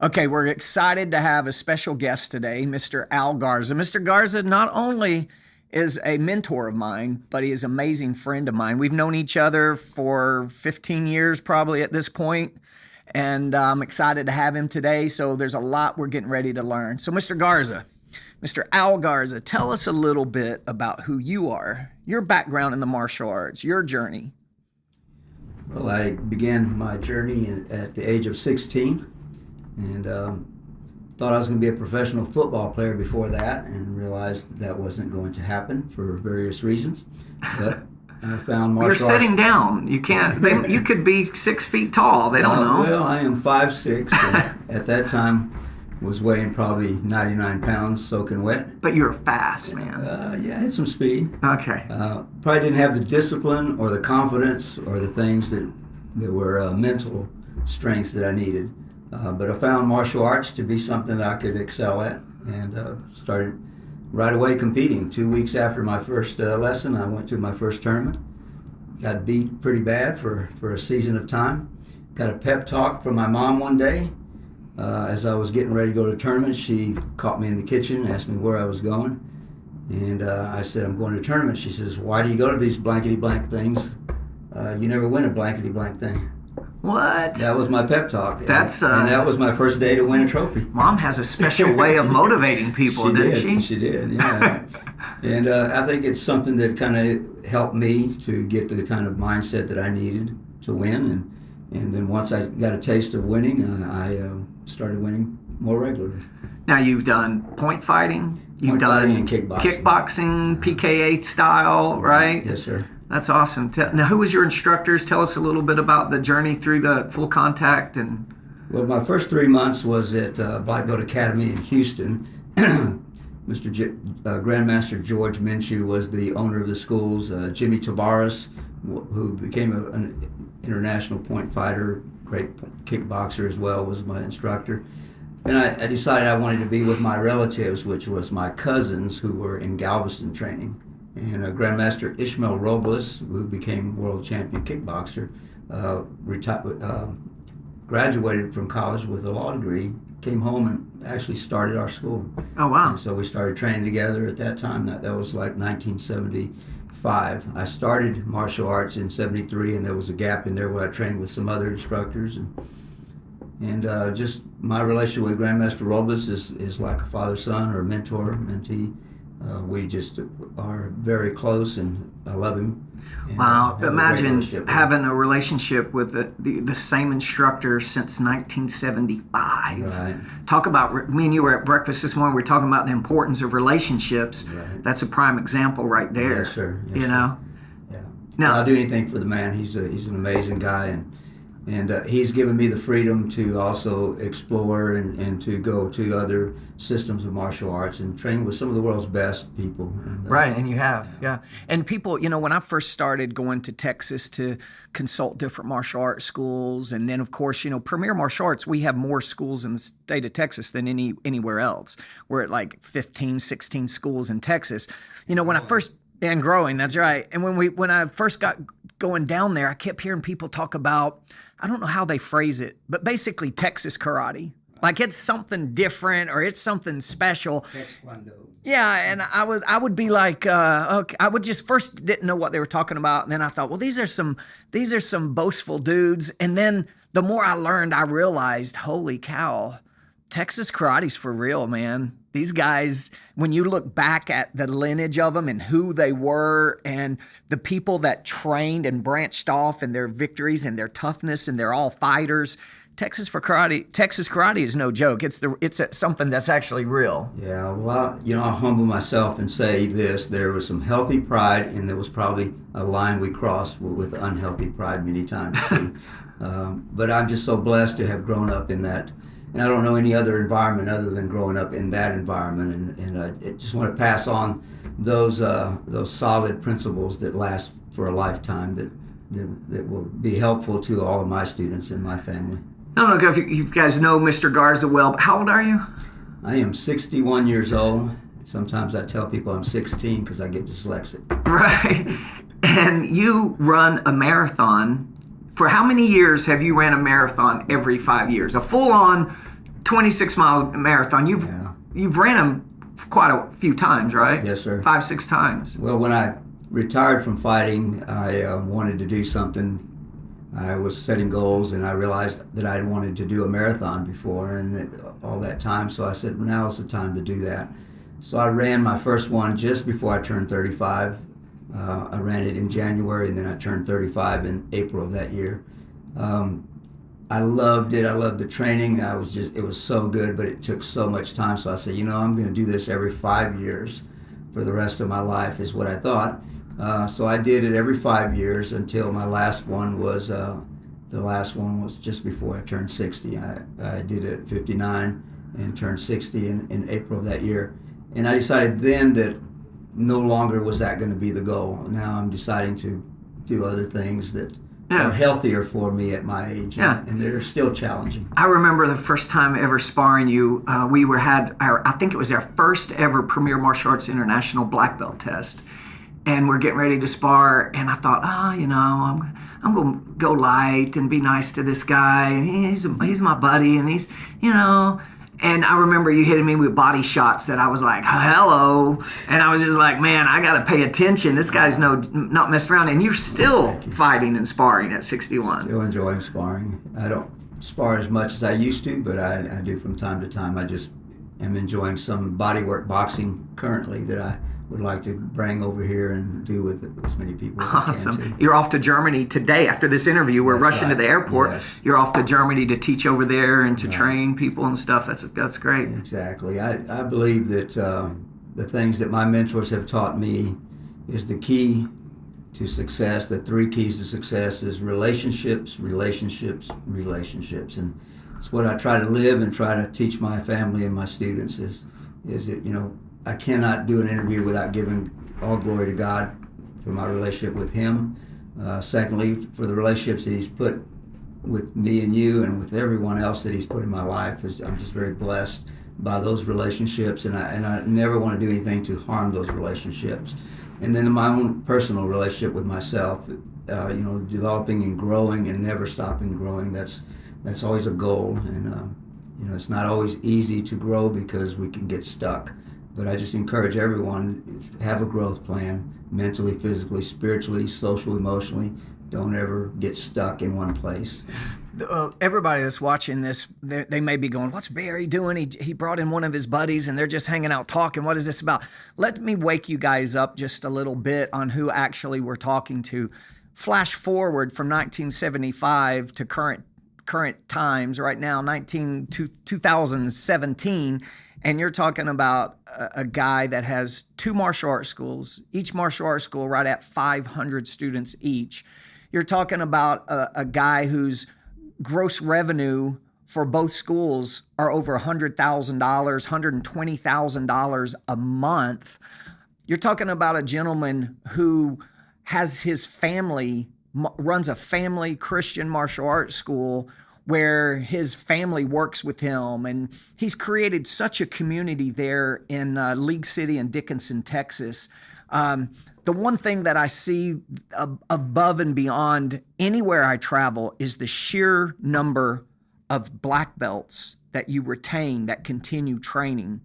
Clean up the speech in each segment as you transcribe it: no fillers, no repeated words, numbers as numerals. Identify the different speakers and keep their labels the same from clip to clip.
Speaker 1: Okay, we're excited to have a special guest today, Mr. Al Garza. Mr. Garza not only is a mentor of mine, but he is an amazing friend of mine. We've known each other for 15 years probably at this point, and I'm excited to have him today. So there's a lot we're getting ready to learn. So Mr. Garza, Mr. Al Garza, tell us a little bit about who you are, your background in the martial arts, your journey.
Speaker 2: Well, I began my journey at the age of 16 and thought I was going to be a professional football player before that, and realized that wasn't going to happen for various reasons. But I found martial arts.
Speaker 1: You're sitting down. You can't. You could be 6 feet tall. They don't know.
Speaker 2: Well, I am 5'6", and at that time was weighing probably 99 pounds soaking wet.
Speaker 1: But you're fast, man.
Speaker 2: Yeah, I had some speed.
Speaker 1: Okay.
Speaker 2: Probably didn't have the discipline or the confidence or the things that were mental strengths that I needed. But I found martial arts to be something that I could excel at, and started right away competing. 2 weeks after my first lesson, I went to my first tournament. Got beat pretty bad for a season of time. Got a pep talk from my mom one day. As I was getting ready to go to the tournament, she caught me in the kitchen, asked me where I was going. And I said, I'm going to a tournament. She says, why do you go to these blankety blank things? You never win a blankety blank thing.
Speaker 1: What?
Speaker 2: That was my pep talk.
Speaker 1: And
Speaker 2: that was my first day to win a trophy.
Speaker 1: Mom has a special way of motivating people, didn't she?
Speaker 2: She did, yeah. And I think it's something that kind of helped me to get the kind of mindset that I needed to win. And then once I got a taste of winning, I started winning more regularly.
Speaker 1: Now you've done point fighting. You've done
Speaker 2: and kickboxing,
Speaker 1: PKA style, right?
Speaker 2: Yes, sir.
Speaker 1: That's awesome. Now, who was your instructors? Tell us a little bit about the journey through the full contact. And
Speaker 2: well, my first 3 months was at Black Belt Academy in Houston. Grandmaster George Minshew was the owner of the schools. Jimmy Tabares, who became an international point fighter, great kickboxer as well, was my instructor. Then I decided I wanted to be with my relatives, which was my cousins who were in Galveston training. And Grandmaster Ishmael Robles, who became world champion kickboxer, graduated from college with a law degree, came home and actually started our school.
Speaker 1: Oh, wow.
Speaker 2: And so we started training together at that time. That was like 1975. I started martial arts in 73, and there was a gap in there where I trained with some other instructors. And just my relationship with Grandmaster Robles is like a father-son or mentor, mentee. We just are very close, and I love him.
Speaker 1: Wow. Imagine having a relationship with the same instructor since 1975.
Speaker 2: Right.
Speaker 1: Talk about, me and you were at breakfast this morning, we were talking about the importance of relationships.
Speaker 2: Right.
Speaker 1: That's a prime example right there.
Speaker 2: Yes, sir. Yes,
Speaker 1: you know?
Speaker 2: Yeah.
Speaker 1: Now,
Speaker 2: I'll do anything for the man. He's an amazing guy, and he's given me the freedom to also explore and to go to other systems of martial arts and train with some of the world's best people.
Speaker 1: Right, and you have, yeah. And people, when I first started going to Texas to consult different martial arts schools, and then, of course, Premier Martial Arts, we have more schools in the state of Texas than anywhere else. We're at like 15, 16 schools in Texas. When I first... And growing, that's right. And when I first got going down there, I kept hearing people talk about, I don't know how they phrase it, but basically Texas karate. Like it's something different or it's something special.
Speaker 2: Taekwondo.
Speaker 1: Yeah, and I would be like, okay, I would just first didn't know what they were talking about, and then I thought, well, these are some boastful dudes. And then the more I learned, I realized, holy cow, Texas karate's for real, man. These guys, when you look back at the lineage of them and who they were and the people that trained and branched off and their victories and their toughness, and they're all fighters. Texas karate is no joke. It's something that's actually real.
Speaker 2: Yeah, well, I'll humble myself and say this: there was some healthy pride, and there was probably a line we crossed with unhealthy pride many times too. But I'm just so blessed to have grown up in that. And I don't know any other environment other than growing up in that environment, and I just want to pass on those solid principles that last for a lifetime, that will be helpful to all of my students and my family.
Speaker 1: I don't know if you guys know Mr. Garza well, but how old are you?
Speaker 2: I am 61 years old. Sometimes I tell people I'm 16 because I get dyslexic.
Speaker 1: Right. And you run a marathon. For how many years have you ran a marathon every 5 years? A full-on 26-mile marathon.
Speaker 2: Yeah.
Speaker 1: You've ran them quite a few times, right?
Speaker 2: Yes, sir.
Speaker 1: 5-6 times.
Speaker 2: Well, when I retired from fighting, I wanted to do something. I was setting goals, and I realized that I wanted to do a marathon before, and all that time. So I said, now's the time to do that. So I ran my first one just before I turned 35. I ran it in January, and then I turned 35 in April of that year. I loved it. I loved the training. It was so good, but it took so much time. So I said, I'm going to do this every 5 years for the rest of my life, is what I thought. So I did it every 5 years until my last one was, just before I turned 60. I did it at 59 and turned 60 in April of that year. And I decided then that no longer was that going to be the goal. Now I'm deciding to do other things that are healthier for me at my age, and they're still challenging.
Speaker 1: I remember the first time ever sparring you. I think it was our first ever Premier Martial Arts International black belt test, and we're getting ready to spar. And I thought, I'm going to go light and be nice to this guy. He's my buddy, and he's. And I remember you hitting me with body shots that I was like, hello. And I was just like, man, I got to pay attention. This guy's not messing around. And you're still fighting and sparring at 61.
Speaker 2: Still enjoying sparring. I don't spar as much as I used to, but I do from time to time. I just am enjoying some bodywork boxing currently that I would like to bring over here and do with as many people as
Speaker 1: Awesome.
Speaker 2: I can.
Speaker 1: You're off to Germany today after this interview. We're
Speaker 2: That's
Speaker 1: rushing
Speaker 2: right.
Speaker 1: to the airport.
Speaker 2: Yes.
Speaker 1: You're off to Germany to teach over there and to train people and stuff. That's great.
Speaker 2: Exactly. I believe that the things that my mentors have taught me is the key to success. The 3 keys to success is relationships, relationships, relationships. And it's what I try to live and try to teach my family and my students is that, I cannot do an interview without giving all glory to God for my relationship with Him. Secondly, for the relationships that He's put with me and you and with everyone else that He's put in my life. I'm just very blessed by those relationships, and I never want to do anything to harm those relationships. And then in my own personal relationship with myself, developing and growing and never stopping growing, that's always a goal. And it's not always easy to grow because we can get stuck. But I just encourage everyone, have a growth plan, mentally, physically, spiritually, socially, emotionally. Don't ever get stuck in one place.
Speaker 1: Everybody that's watching this, they may be going, what's Barry doing? He brought in one of his buddies and they're just hanging out talking. What is this about? Let me wake you guys up just a little bit on who actually we're talking to. Flash forward from 1975 to current times right now, 2017. And you're talking about a guy that has 2 martial arts schools, each martial arts school right at 500 students each. You're talking about a guy whose gross revenue for both schools are over $100,000, $120,000 a month. You're talking about a gentleman who has his family, runs a family Christian martial arts school where his family works with him, and he's created such a community there in League City and Dickinson, Texas. The one thing that I see above and beyond anywhere I travel is the sheer number of black belts that you retain that continue training,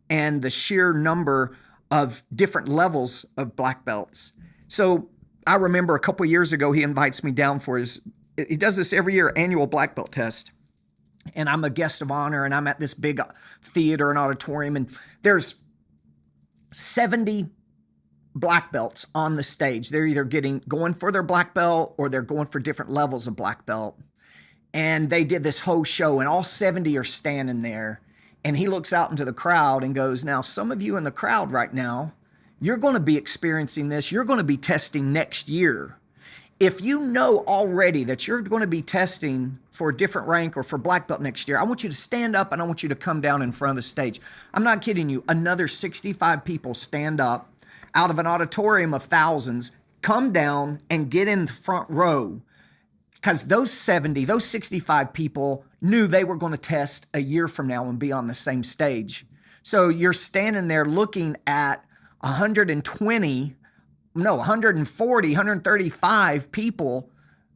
Speaker 1: and the sheer number of different levels of black belts. So I remember a couple years ago, he invites me down for he does this every year, annual black belt test. And I'm a guest of honor, and I'm at this big theater and auditorium, and there's 70 black belts on the stage. They're either going for their black belt or they're going for different levels of black belt. And they did this whole show, and all 70 are standing there. And he looks out into the crowd and goes, now, some of you in the crowd right now, you're going to be experiencing this. You're going to be testing next year. If you know already that you're going to be testing for a different rank or for black belt next year, I want you to stand up and I want you to come down in front of the stage. I'm not kidding you. Another 65 people stand up out of an auditorium of thousands, come down and get in the front row, because those 65 people knew they were going to test a year from now and be on the same stage. So you're standing there looking at 140, 135 people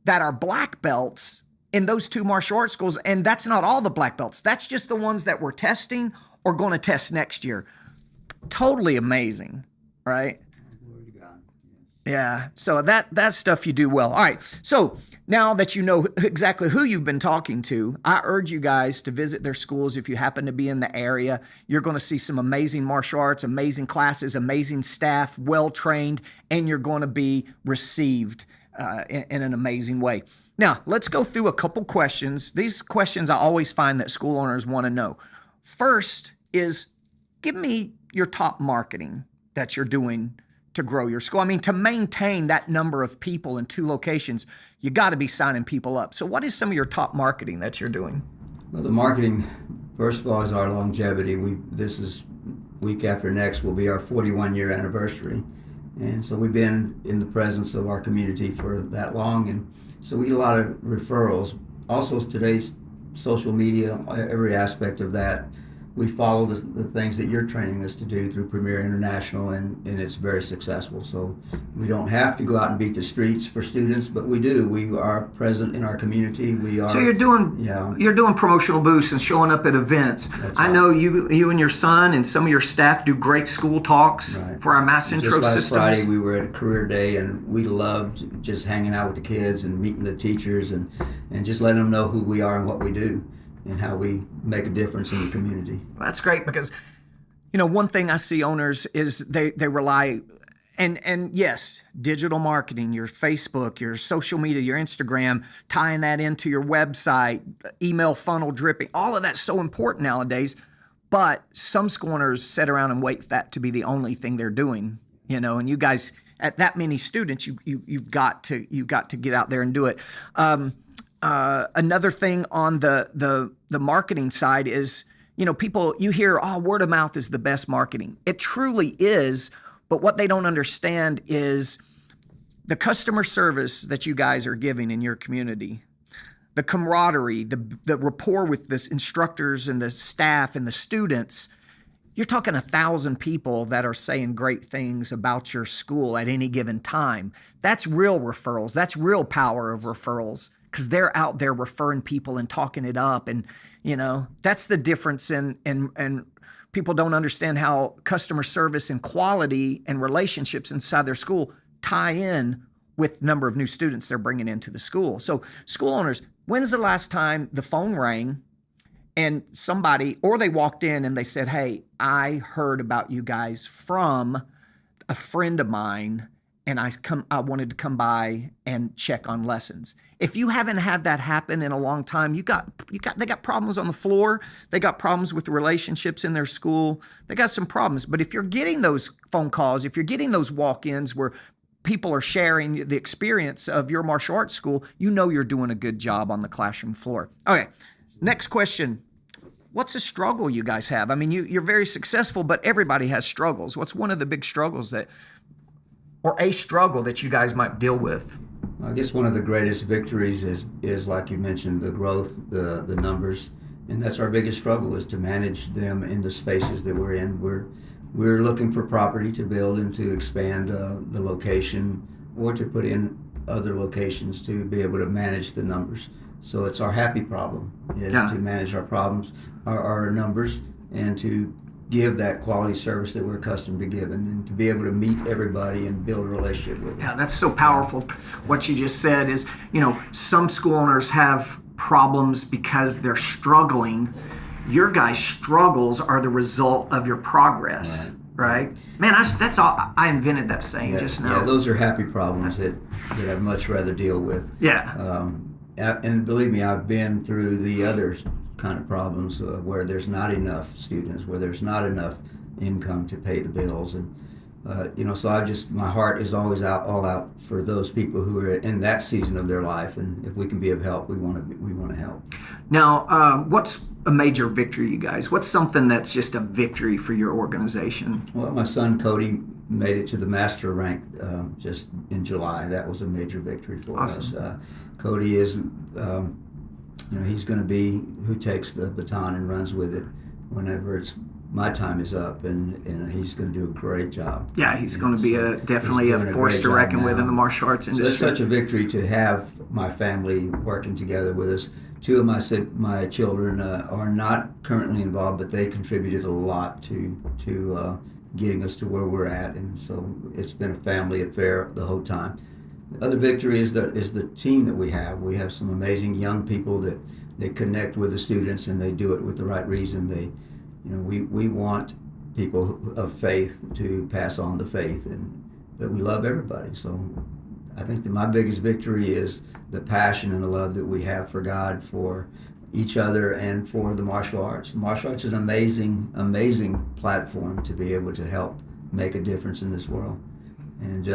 Speaker 1: that are black belts in those 2 martial arts schools. And that's not all the black belts. That's just the ones that we're testing or going to test next year. Totally amazing, right?
Speaker 2: Glory to God.
Speaker 1: Yeah. So that stuff you do well. All right. So now that you know exactly who you've been talking to, I urge you guys to visit their schools if you happen to be in the area. You're going to see some amazing martial arts, amazing classes, amazing staff, well-trained, and you're going to be received in an amazing way. Now, let's go through a couple questions. These questions I always find that school owners want to know. First is, give me your top marketing that you're doing to grow your school. I mean, to maintain that number of people in 2 locations, you got to be signing people up. So what is some of your top marketing that you're doing?
Speaker 2: Well, the marketing, first of all, is our longevity. This is week after next will be our 41-year anniversary. And so we've been in the presence of our community for that long. And so we get a lot of referrals. Also, today's social media, every aspect of that, we follow the things that you're training us to do through Premier International, and it's very successful. So we don't have to go out and beat the streets for students, but we do. We are present in our community. We are.
Speaker 1: So you're doing promotional booths and showing up at events.
Speaker 2: That's
Speaker 1: I
Speaker 2: right.
Speaker 1: know you and your son and some of your staff do great school talks
Speaker 2: Right.
Speaker 1: for our mass intro
Speaker 2: Just last
Speaker 1: systems.
Speaker 2: Friday we were at Career Day, and we loved just hanging out with the kids and meeting the teachers and just letting them know who we are and what we do and how we make a difference in the community.
Speaker 1: That's great, because one thing I see owners is they rely, and yes, digital marketing, your Facebook, your social media, your Instagram, tying that into your website, email funnel dripping, all of that's so important nowadays. But some school owners sit around and wait for that to be the only thing they're doing, and you guys, at that many students, you've got to get out there and do it. Another thing on the marketing side is, people, you hear, word of mouth is the best marketing. It truly is, but what they don't understand is the customer service that you guys are giving in your community, the camaraderie, the rapport with the instructors and the staff and the students. You're talking 1,000 people that are saying great things about your school at any given time. That's real referrals. That's real power of referrals, because they're out there referring people and talking it up. And, that's the difference and people don't understand how customer service and quality and relationships inside their school tie in with number of new students they're bringing into the school. So school owners, when's the last time the phone rang and somebody, or they walked in and they said, hey, I heard about you guys from a friend of mine, and I wanted to come by and check on lessons. If you haven't had that happen in a long time, they got problems on the floor. They got problems with relationships in their school. They got some problems. But if you're getting those phone calls, if you're getting those walk-ins where people are sharing the experience of your martial arts school, you're doing a good job on the classroom floor. Okay, next question. What's a struggle you guys have? I mean, you're very successful, but everybody has struggles. What's one of the big struggles or a struggle that you guys might deal with?
Speaker 2: I guess one of the greatest victories is like you mentioned, the growth, the numbers, and that's our biggest struggle, is to manage them in the spaces that we're in. We're looking for property to build and to expand the location, or to put in other locations to be able to manage the numbers. So it's our happy problem, is to manage our problems, our numbers, and to give that quality service that we're accustomed to giving, and to be able to meet everybody and build a relationship with them.
Speaker 1: Yeah, that's so powerful. What you just said is, some school owners have problems because they're struggling. Your guys' struggles are the result of your progress, right? Man, that's all. I invented that saying just now.
Speaker 2: Yeah, those are happy problems that I'd much rather deal with.
Speaker 1: Yeah.
Speaker 2: And believe me, I've been through the other kind of problems where there's not enough students, where there's not enough income to pay the bills, and so my heart is always all out for those people who are in that season of their life, and if we can be of help, we want to help.
Speaker 1: Now, what's a major victory, you guys? What's something that's just a victory for your organization?
Speaker 2: Well, my son Cody made it to the master rank just in July. That was a major victory for us. Cody is, he's going to be who takes the baton and runs with it whenever it's my time is up, and he's going to do a great job.
Speaker 1: Yeah, he's going to be definitely
Speaker 2: he's
Speaker 1: a
Speaker 2: doing a
Speaker 1: force
Speaker 2: great
Speaker 1: to
Speaker 2: job
Speaker 1: reckon with
Speaker 2: now.
Speaker 1: in the martial arts
Speaker 2: So
Speaker 1: industry.
Speaker 2: it's such a victory to have my family working together with us. Two of my children are not currently involved, but they contributed a lot to getting us to where we're at, and so it's been a family affair the whole time. The other victory is the team that we have. We have some amazing young people that they connect with the students, and they do it with the right reason. We want people of faith to pass on the faith, but we love everybody. So I think that my biggest victory is the passion and the love that we have for God, for each other, and for the martial arts. Martial arts is an amazing, amazing platform to be able to help make a difference in this world. And,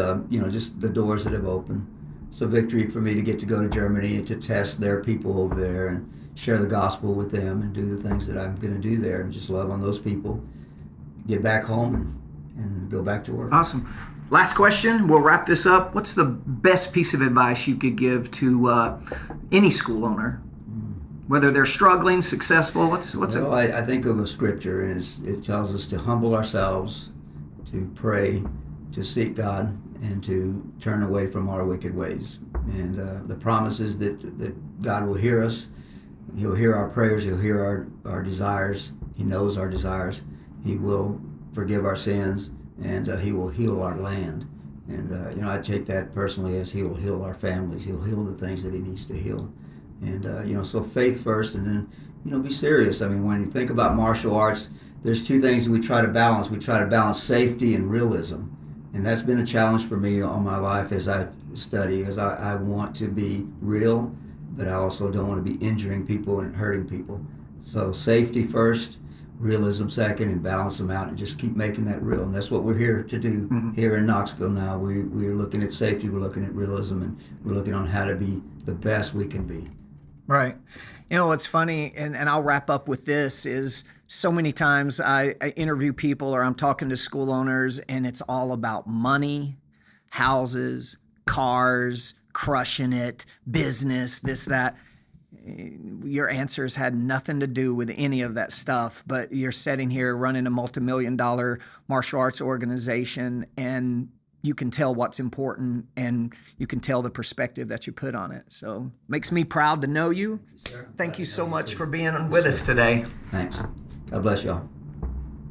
Speaker 2: just the doors that have opened. It's a victory for me to get to go to Germany and to test their people over there and share the gospel with them and do the things that I'm going to do there and just love on those people, get back home and go back to work.
Speaker 1: Awesome. Last question. We'll wrap this up. What's the best piece of advice you could give to any school owner, whether they're struggling, successful?
Speaker 2: I think of a scripture, and it tells us to humble ourselves, to pray, to seek God, and to turn away from our wicked ways. And the promise is that God will hear us. He'll hear our prayers. He'll hear our desires. He knows our desires. He will forgive our sins, and He will heal our land. And I take that personally as He will heal our families. He'll heal the things that He needs to heal. And so faith first, and then be serious. I mean, when you think about martial arts, there's two things that we try to balance. We try to balance safety and realism, and that's been a challenge for me all my life as I study. As I want to be real, but I also don't want to be injuring people and hurting people. So safety first, realism second, and balance them out, and just keep making that real. And that's what we're here to do here in Knoxville now. We're looking at safety, we're looking at realism, and we're looking on how to be the best we can be.
Speaker 1: Right. What's funny, and I'll wrap up with this, is so many times I interview people or I'm talking to school owners, and it's all about money, houses, cars, crushing it, business, this, that. Your answers had nothing to do with any of that stuff, but you're sitting here running a multi-million-dollar martial arts organization, and you can tell what's important, and you can tell the perspective that you put on it. So makes me proud to know you. Thank you so much for being with us today.
Speaker 2: Thanks. God bless y'all.